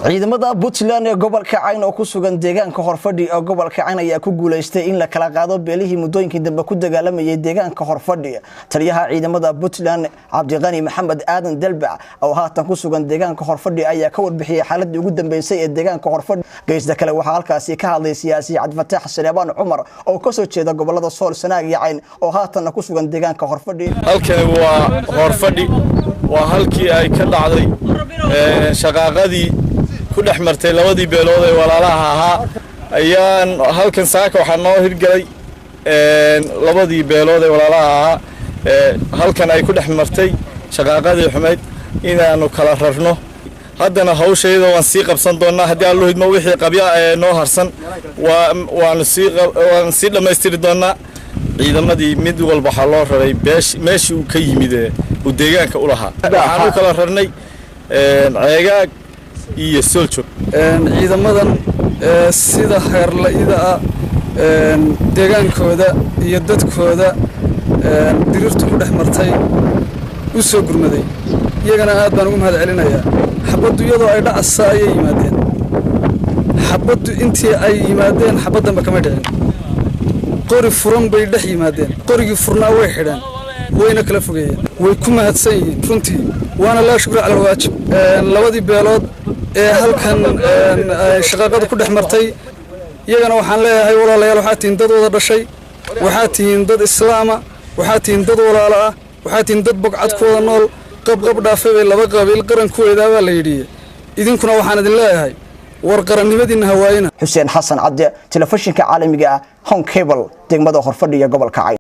ciidamada Puntland ee gobolka Cayn oo ku sugan deegaanka Horfadhi ee gobolka Cayn ayaa ku guuleystay in la kala qaado beelihii muddooyinkii dambe ku dagaalamayay deegaanka Horfadhi. Taliyaha ciidamada Puntland Cabdiqani Maxamed Aadan Dalbac oo haatan ku sugan deegaanka Horfadhi ayaa ka warbixiyay xaaladii ugu dambeysay ee deegaanka Horfadhi. Geesda kale waxa halkaasi ka hadlay siyaasi Cabdifataax Salebaan Cumar oo ka soo jeeda gobolada Sool Sanaag iyo Cayn oo haatan ku sugan deegaanka Horfadhi. halkan waa Horfadhi waa halkii ay ka dhacday shaqaaqadii ku dhaxmartay labadii beelood ee walaalaha ahaa ayaan halkan saaka waxa noo hirgalay labadii beelood ee walaalaha ahaa halkan ay ku dhaxmartay shaqaaqadii xumeed inaanu kala rarno haddana hawsheeda waan sii qabsan doonaa haddii aan loo hidmo wixii qabya ee noo harsan waan sii dhamaystiri doonaa ciidamadii mid walba waxa loo raray meeshii uu ka yimid uu deegaanka u lahaa waxaan kala rarnay ceegaag iyo Sooljoog ciidamadan sida xeerlayda deegaankooda iyo dadkooda dirirtu ku dhaxmartay u soo gurmaday iyagana aad baan ugu mahad celinayaa xabadu iyadoo ay dhacaysa ay yimaadeen xabadu intii ay yimaadeen xabadanba kama dhicin qori furan bay dhex yimaadeen qorigii furnaa way xidheen wayna kala fogeeyeen way ku mahadsan yihiin runtii waana la shukr cala waajib labadii beelood ee halkan shaqaaqada ku dhaxmartay iyagana waxaan leeyahay walaalayaal waxa tiin dad wada dhashay waxa tiin dad islaama waxa tiin dad walaalo ah waxa tiin dad bogcadkooda nool qabqab dhaafay laba qabiil qarankooda baa la yidhi idinkuna waxaan idin leeyahay war qarannimadiina hawaayina Xuseen Xasan Cabdi telefishinka caalamiga ah Home Cable degmada Horfadhi ee gobolka Cayn.